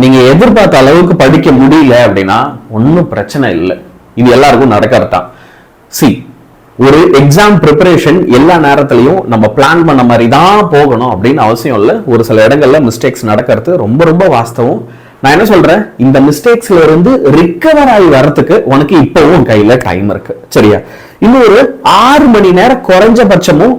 நீங்க எதிர்பார்த்த அளவுக்கு படிக்க முடியல அப்படின்னா ஒன்றும் பிரச்சனை இல்லை. இது எல்லாருக்கும் நடக்கிறது தான். ஒரு எக்ஸாம் ப்ரிப்பரேஷன் எல்லா நேரத்திலையும் நம்ம பிளான் பண்ண மாதிரி தான் போகணும் அப்படின்னு அவசியம் இல்லை. ஒரு சில இடங்கள்ல மிஸ்டேக்ஸ் நடக்கிறது ரொம்ப ரொம்ப வாஸ்தவம். நான் என்ன சொல்றேன், இந்த மிஸ்டேக்ஸ்ல இருந்து ரிகவர் ஆகி வரதுக்கு உனக்கு இப்பவும் கையில டைம் இருக்கு. சரியா? இன்னும் ஒரு 6 மணி நேரம் குறைஞ்சபட்சமும்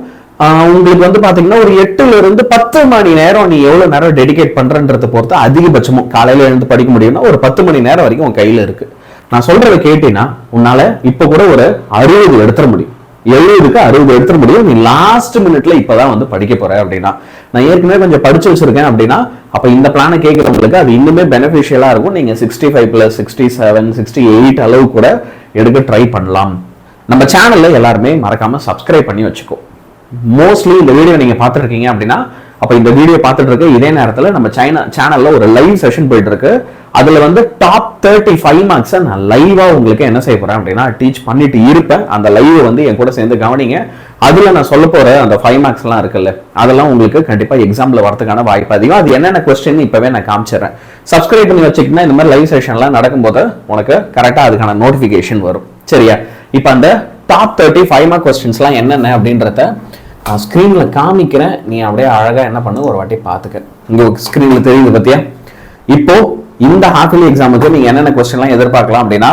உங்களுக்கு பாத்தீங்கன்னா ஒரு 8ல இருந்து 10 மணி நேரம் நீ எவ்வளவு நேரம் டெடிகேட் பண்றன்றதை பொறுத்து அதிகபட்சமும் காலையில இருந்து படிக்க முடியும்னா ஒரு 10 மணி நேரம் வரைக்கும் உன் கையில இருக்கு. நான் சொல்றதை கேட்டீங்கன்னா உன்னால இப்ப கூட ஒரு 60 எடுத்துட முடியும், 70க்கு 60 எடுத்துட முடியும். நீ லாஸ்ட் மினிட்ல இப்பதான் படிக்க போற அப்படின்னா, நான் ஏற்கனவே கொஞ்சம் படிச்சு வச்சிருக்கேன் அப்படின்னா அப்ப இந்த பிளானை கேட்கறவங்களுக்கு அது இன்னுமே பெனிஃபிஷியலா இருக்கும். நீங்க 65+, 67, 68 அளவு கூட எடுக்க ட்ரை பண்ணலாம். நம்ம சேனல்ல எல்லாருமே மறக்காம சப்ஸ்கிரைப் பண்ணி வச்சுக்கோ. மோஸ்ட்லி இந்த வீடியோ நீங்க பார்த்துருக்கீங்க அப்படின்னா அப்ப இந்த வீடியோ பார்த்துட்டு இருக்க இதே நேரத்துல நம்ம சேனல்ல ஒரு லைவ் செஷன் போயிட்டு இருக்கு. அதுல டாப் 35 மார்க்ஸ் நான் லைவா உங்களுக்கு என்ன செய்ய போறேன் அப்படின்னா டீச் பண்ணிட்டு இருப்பேன். அந்த லைவ் என் கூட சேர்ந்து கவனிங்க. அதுல நான் சொல்ல போற அந்த 5 மார்க்ஸ் எல்லாம் இருக்குல்ல, அதெல்லாம் உங்களுக்கு கண்டிப்பா எக்ஸாம்ல வரதுக்கான வாய்ப்பு அதிகம். அது என்னென்ன கொஸ்டின் இப்பவே நான் காமிச்சிடறேன். சப்ஸ்கிரைப் பண்ணி வச்சுக்கிட்டா இந்த மாதிரி லைவ் செஷன்லாம் நடக்கும்போது உனக்கு கரெக்டா அதுக்கான நோட்டிபிகேஷன் வரும். சரியா? இப்ப அந்த டாப் 35 மார்க் கொஸ்டின்ஸ்லாம் என்னென்ன அப்படின்றத நான் ஸ்க்ரீன்ல காமிக்கிறேன். நீ அப்படியே அழகா என்ன பண்ணு, ஒரு வாட்டி பார்த்துக்க. இங்க ஸ்க்ரீன்ல தெரியுது பத்தியா? இப்போ இந்த ஹாஃப் இயர்லி எக்ஸாமுக்கு நீங்க என்னென்ன கொஸ்டின்லாம் எதிர்பார்க்கலாம் அப்படின்னா,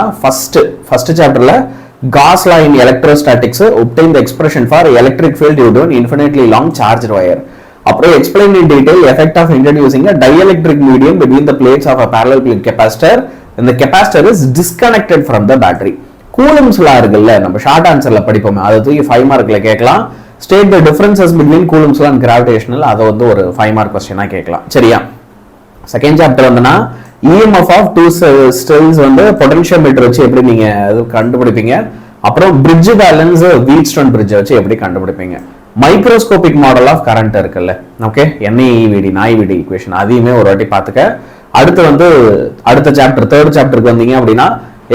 ஃபர்ஸ்ட் சாப்டர்ல Gauss law in electrostatics obtain the expression for electric field due to an infinitely long charged wire. அப்புறம் explain in detail effect of introducing a dielectric medium between the plates of a parallel plate capacitor and the capacitor is disconnected from the battery. Coulomb's law இருக்குல்ல, நம்ம short ஆன்சர்ல படிப்போமே, அதை தூக்கி 5 மார்க்ல கேட்கலாம். State the differences between coulombs law and gravitational, அதை ஒரு 5 mark கொஸ்டினா கேட்கலாம். சரியா? Second chapter EMF of two cells potentiometer வச்சு எப்படி நீங்க கண்டுபிடிப்பீங்க. அப்புறம் பிரிட்ஜ் பேலன்ஸ் வீட்ஸ்டோன் பிரிட்ஜ் வச்சு எப்படி கண்டுபிடிப்பீங்க. மைக்ரோஸ்கோபிக் மாடல் ஆஃப் கரண்ட் இருக்குல்ல, ஓகே, NEVD நாய்விடி ஈக்குவேஷன், அதையுமே ஒரு வாட்டி பார்த்துக்க. அடுத்து அடுத்த சாப்டர் தேர்ட் சாப்டருக்கு வந்தீங்க அப்படின்னா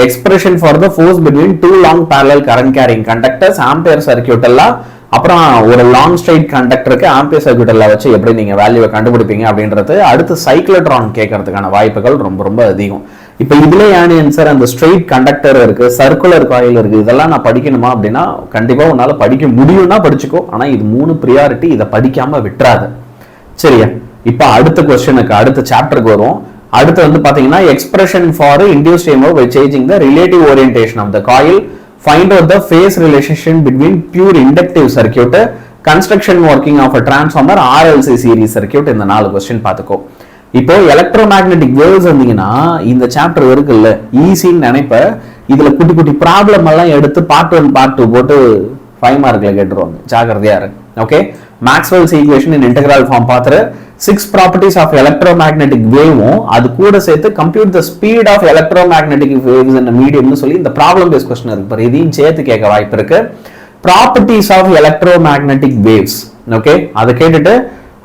expression for the force between too long parallel current carrying conductors, ampere circuit எல்லாம், அப்புறம் ஒரு லாங் ஸ்ட்ரைட் கண்டக்டருக்கு ஆம்பியர் சர்க்யூட் எல்லாம் வச்சு எப்படி நீங்க வேல்யூவை கண்டுபிடிப்பீங்க அப்படின்றது. அடுத்து சைக்ளோட்ரான் கேட்கறதுக்கான வாய்ப்புகள் ரொம்ப ரொம்ப அதிகம். இப்ப இதுல ஆன்சர் அந்த ஸ்ட்ரெயிட் கண்டக்டர் இருக்கு, சர்க்குலர் காயில் இருக்கு, இதெல்லாம் நான் படிக்கணுமா அப்படின்னா கண்டிப்பா உன்னால படிக்க முடியும்னா படிச்சுக்கோ. ஆனா இது 3 ப்ரியாரிட்டி, இதை படிக்காம விட்டுறாது. சரியா? இப்ப அடுத்த கொஸ்டினுக்கு அடுத்த சாப்டருக்கு வரும். அடுத்து பாத்தீங்கன்னா expression for induced EMF by changing the relative orientation of the coil, find out the phase relationship between pure inductive circuit, construction working of a transformer, RLC series circuit. இந்த 4 கொஸ்டின் பார்த்துக்கோ. இப்போ எலக்ட்ரோமேக்னெட்டிக் வேவ்ஸ் வந்தீங்கன்னா இந்த chapter இருக்குல்ல, ஈஸின்னு நினைப்ப, இதுல குட்டி குட்டி problem எல்லாம் எடுத்து பார்ட் 1 பார்ட் 2 போட்டு 5 மார்க்ல கேட்டுருவாங்க. ஜாக்கிரதையா இருக்கு. Okay, Maxwell's equation in integral form பார்த்துரு. 6 ப்ராப்பர்ட்டிஸ் ஆஃப் எலக்ட்ரோமேக்னெட்டிக் வேவும் அது கூட சேர்த்து compute the speed of electromagnetic waves in மீடியம்னு சொல்லி இந்த ப்ராப்ளம் பேஸ் கொஸ்டின் இருக்கு. இதையும் சேர்த்து கேட்க வாய்ப்பு இருக்கு. Properties of electromagnetic waves, okay, அதை கேட்டுட்டு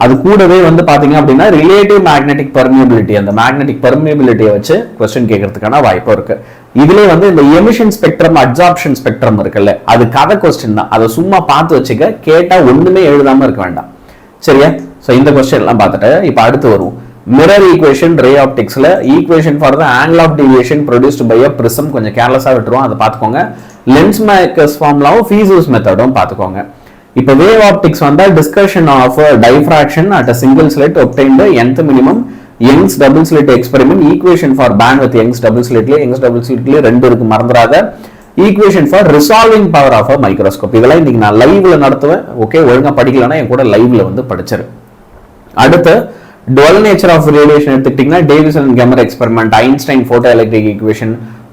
அது கூடவே பாத்தீங்க அப்படின்னா ரிலேட்டிவ் மேக்னெட்டிக் பெர்மியபிலிட்டி, அந்த மேக்னெட்டிக் பெர்மியபிலிட்டியை வச்சு கொஸ்டின் கேட்கறதுக்கான வாய்ப்பு இருக்கு. இதுல இந்த எமிஷன் ஸ்பெக்ட்ரம் அப்சார்ப்ஷன் ஸ்பெக்ட்ரம் இருக்குல்ல, அது கதை கொஸ்டின் தான். அதை சும்மா பார்த்து வச்சுக்க, கேட்டா ஒண்ணுமே எழுதாம இருக்க வேண்டாம். சரியா? சோ இந்த கொஸ்டின் எல்லாம் பார்த்துட்டு இப்ப அடுத்து வரும் மிரர் ஈக்குவேஷன் ரே ஆப்டிக்ஸ்ல equation for the angle of deviation produced by a prism, கொஞ்சம் கேர்லெஸ்ஸா விட்டுருவோம், அதை பார்த்துக்கோங்க. லென்ஸ் மேக்கர்ஸ் ஃபார்முலாவும் ஃபீசஸ் மெத்தடும் பார்த்துக்கோங்க. இப்ப wave optics discussion of diffraction at a single slit obtained nth minimum Young's double slit experiment, equation for bandwidth Young's double ஸ்லிட்லயே 2 இருக்கு, மறந்துடாத. Equation for resolving power of a microscope, இதெல்லாம் இன்னைக்கு நான் லைவ்ல நடத்துவேன். ஓகே, ஒழுங்கா படிக்கலன்னா என் கூட லைவ்ல படிச்சிரு. அடுத்து dual nature of radiation எடுத்துக்கிட்டீங்கன்னா Davisson and Germer experiment, Einstein photoelectric equation,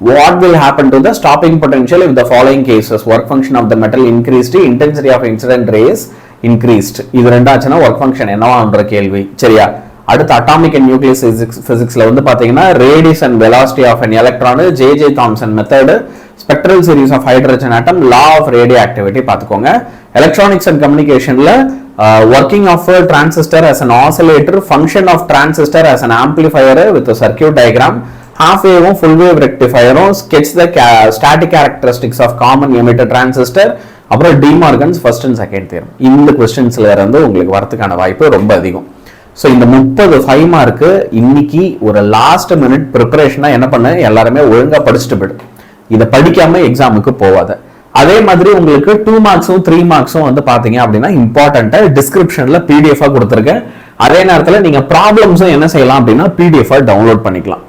what will happen to the stopping potential if the following cases work function of the metal increased, intensity of incident rays increased. இது ரெண்டாச்சுன்னா work function என்னவான்ற கேள்வி. சரியா? அடுத்து atomic and nucleus பிசிக்ஸ்ல பாத்தீங்கன்னா radius and velocity of an electron, J.J. Thomson method, spectral series of hydrogen atom, law of radioactivity பார்த்துக்கோங்க. Electronics and கம்யூனிகேஷன்ல working of a transistor as an oscillator, function of transistor as an amplifier with a circuit diagram, half wave full wave rectifier, sketch the static characteristics of common emitter transistor, அப்புறம் D Morgan's first and second theorem. இந்த क्वेश्चंसல இருந்து உங்களுக்கு வரதுக்கான வாய்ப்பு ரொம்ப அதிகம். So இந்த 30 5 mark இன்னைக்கு ஒரு லாஸ்ட் மினிட் ப்ரிப்பரேஷனா என்ன பண்ண, எல்லாருமே ஒழுங்கா படிச்சுட்டு போயிடும். இதை படிக்காம எக்ஸாமுக்கு போவாத. அதே மாதிரி உங்களுக்கு 2 மார்க்ஸும் 3 மார்க்ஸும் வந்து பாத்தீங்க அப்படின்னா இம்பார்ட்டன்ட்டா டிஸ்கிரிப்ஷன்ல பிடிஎஃபா கொடுத்துருக்கேன். அதே நேரத்தில் நீங்க ப்ராப்ளம்ஸும் என்ன செய்யலாம் அப்படின்னா பிடிஎஃபா டவுன்லோட் பண்ணிக்கலாம்.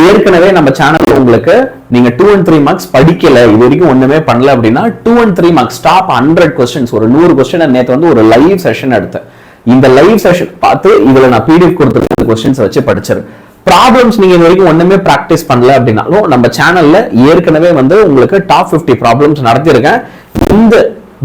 ஏற்கனவே நம்ம சேனல்ல உங்களுக்கு நீங்க 2 and 3 மார்க்ஸ் படிக்கல, இது வரைக்கும் ஒண்ணுமே பண்ணல அப்படின்னா 2 and 3 மார்க்ஸ் டாப் 100 கொஸ்டின்ஸ், ஒரு 100 கொஸ்டின் நேற்று வந்து ஒரு லைவ் செஷன் எடுத்தேன். இந்த லைவ் செஷன் பார்த்து இதுல நான் பிடிஎஃப் கொடுத்துருக்க கொஸ்டின்ஸ் வச்சு படிச்சிரு. ப்ராப்ளம்ஸ் நீங்க இது வரைக்கும் ஒண்ணுமே பிராக்டிஸ் பண்ணல அப்படின்னாலும் நம்ம சேனல்ல ஏற்கனவே வந்து உங்களுக்கு டாப் 50 ப்ராப்ளம்ஸ் நடத்திருக்கேன். இந்த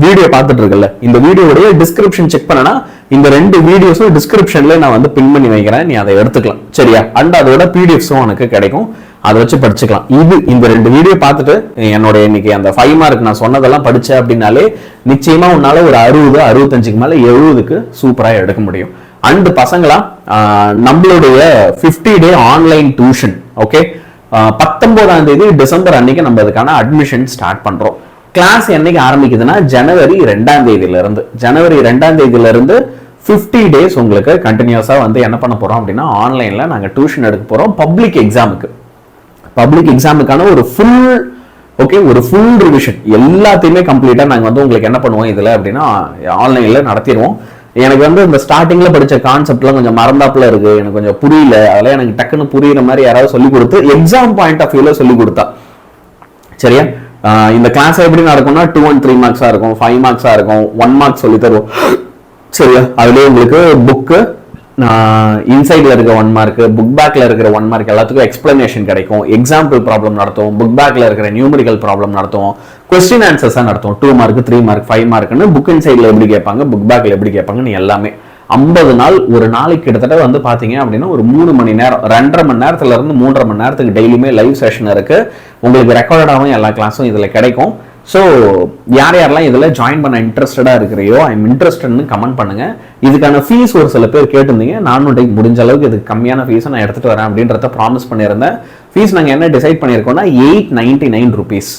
வீடியோ பார்த்துட்டு இருக்கல, இந்த வீடியோடைய டிஸ்கிரிப்ஷன் செக் பண்ணனா இந்த 2 வீடியோஸும் டிஸ்கிரிப்ஷன்ல நான் வந்து பின் பண்ணி வைக்கிறேன், நீ அதை எடுத்துக்கலாம் சரியா. அண்ட் அதோட பிடிஎஃப்ஸும் உனக்கு கிடைக்கும், அதை வச்சு படிச்சுக்கலாம். இந்த 2 வீடியோ பார்த்துட்டு என்னோட இன்னைக்கு அந்த 5 மார்க் நான் சொன்னதெல்லாம் படிச்ச அப்படின்னாலே நிச்சயமா உன்னால ஒரு 60 65க்கு மேல 70க்கு சூப்பரா எடுக்க முடியும். அண்ட் பசங்களா நம்மளுடைய 50 டே ஆன்லைன் டியூஷன் ஓகே 19ஆம் தேதி டிசம்பர் அன்னைக்கு நம்ம அதுக்கான அட்மிஷன் ஸ்டார்ட் பண்றோம். கிளாஸ் என்னைக்கு ஆரம்பிக்குதுன்னா ஜனவரி 2ஆம் தேதியில இருந்து 50 டேஸ் உங்களுக்கு கண்டினியூஸா வந்து என்ன பண்ண போறோம் அப்படின்னா ஆன்லைன்ல நாங்க டியூஷன் எடுக்க போறோம். பப்ளிக் எக்ஸாமுக்கான ஒரு ஃபுல் ரிவிஷன் எல்லாத்தையுமே கம்ப்ளீட்டா நாங்க வந்து உங்களுக்கு என்ன பண்ணுவோம் இதுல அப்படின்னா ஆன்லைன்ல நடத்திடுவோம். எனக்கு வந்து இந்த ஸ்டார்டிங்ல படிச்ச கான்செப்ட்லாம் கொஞ்சம் மறந்தாப்புல இருக்கு, எனக்கு கொஞ்சம் புரியல, அதெல்லாம் எனக்கு டக்குன்னு புரியுற மாதிரி யாராவது சொல்லி கொடுத்து எக்ஸாம் பாயிண்ட் ஆஃப் வியூல சொல்லி கொடுத்தா சரியா. இந்த கிளாஸ் எப்படி நடக்கும்னா 2 and 3 மார்க்ஸா இருக்கும், 5 மார்க்ஸா இருக்கும், 1 மார்க் சொல்லி தருவோம் சரியா. அதுலயே உங்களுக்கு புக்கு இன்சைட்ல இருக்க 1 மார்க், புக் பேக்ல இருக்கிற 1 மார்க் எல்லாத்துக்கும் எக்ஸ்பிளனேஷன் கிடைக்கும். எக்ஸாம்பிள் ப்ராப்ளம் நடத்துவோம், புக் பேக்ல இருக்கிற நியூமரிக்கல் ப்ராப்ளம் நடத்துவோம், கொஸ்டின் ஆன்சர்ஸா நடத்துவோம். 2 மார்க் 3 மார்க் 5 மார்க்னு புக் இன்சைட்ல எப்படி கேட்பாங்க, புக் பேக்ல எப்படி கேட்பாங்கன்னு எல்லாமே 50 நாள் ஒரு நாளைக்கு கிட்டத்தட்ட வந்து பாத்தீங்க அப்படின்னா ஒரு 3 மணி நேரம் 2.5 மணி நேரத்துல இருந்து 3.5 மணி நேரத்துக்கு டெய்லியுமே லைவ் செஷன் இருக்கு. உங்களுக்கு ரெக்கார்டாகவும் எல்லா கிளாஸும் இதுல கிடைக்கும். ஸோ யாரெல்லாம் இதுல ஜாயின் பண்ண இன்ட்ரெஸ்டடா இருக்கிறியோ ஐம் இன்ட்ரெஸ்டட்னு கமெண்ட் பண்ணுங்க. இதுக்கான ஃபீஸ் ஒரு சில பேர் கேட்டிருந்தீங்க, நானும் முடிஞ்ச அளவுக்கு இதுக்கு கம்மியான ஃபீஸை நான் எடுத்துட்டு வரேன் அப்படின்றத ப்ராமிஸ் பண்ணியிருந்தேன். ஃபீஸ் நாங்கள் என்ன டிசைட் பண்ணியிருக்கோம்னா 899 rupees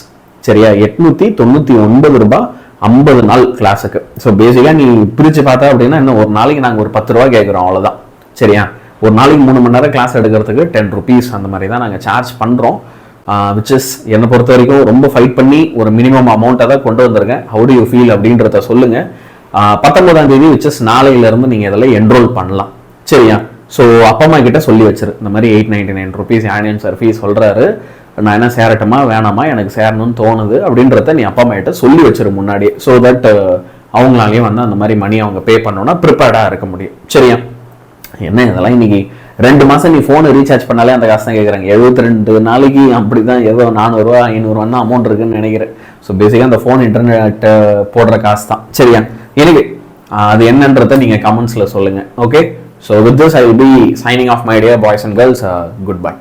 சரியா, 899 ரூபாய் 50 நாள் கிளாஸுக்கு. ஸோ பேசிக்கா நீ பிரிச்சு பார்த்தா அப்படின்னா இன்னும் ஒரு நாளைக்கு நாங்கள் ஒரு 10 ரூபா கேட்குறோம் அவ்வளோதான் சரியா. ஒரு நாளைக்கு 3 மணி நேரம் கிளாஸ் எடுக்கிறதுக்கு 10 rupees அந்த மாதிரி தான் நாங்கள் சார்ஜ் பண்ணுறோம். விச் இஸ் என்னை பொறுத்த வரைக்கும் ரொம்ப ஃபைட் பண்ணி ஒரு மினிமம் அமௌண்ட்டை தான் கொண்டு வந்திருக்கேன். ஹவு டு யூ ஃபீல் அப்படின்றத சொல்லுங்க. 19ஆம் தேதி விச் இஸ் நாளையிலேருந்து நீங்கள் இதில் என்ரோல் பண்ணலாம் சரியா. ஸோ அப்பா அம்மா கிட்ட சொல்லி வச்சிரு, இந்த மாதிரி 899 rupees ஆனியன் சார் ஃபீஸ் சொல்கிறாரு, நான் என்ன சேரட்டுமா வேணாமா, எனக்கு சேரணும்னு தோணுது அப்படின்றத நீ அப்பா அம்மா கிட்ட சொல்லி வச்சிரு முன்னாடியே. ஸோ தட் அவங்களாலேயும் வந்து அந்த மாதிரி மணி அவங்க பே பண்ணோன்னா ப்ரிப்பேர்டாக இருக்க முடியும் சரியா. என்ன இதெல்லாம் இன்னைக்கு 2 மாசம் நீ ஃபோனை ரீசார்ஜ் பண்ணாலே அந்த காசு தான் கேட்குறாங்க. 72 நாளைக்கு அப்படிதான் ஏதோ 400 ரூபா 500 ரூபா அமௌண்ட் இருக்குன்னு நினைக்கிறேன். ஸோ பேசிக்காக அந்த ஃபோன் இன்டர்நெட் போடுற காசு தான் சரியா. எனவே அது என்னன்றதை நீங்க கமெண்ட்ஸ்ல சொல்லுங்க okay. So with this I will be signing off my dear boys and girls. Good bye.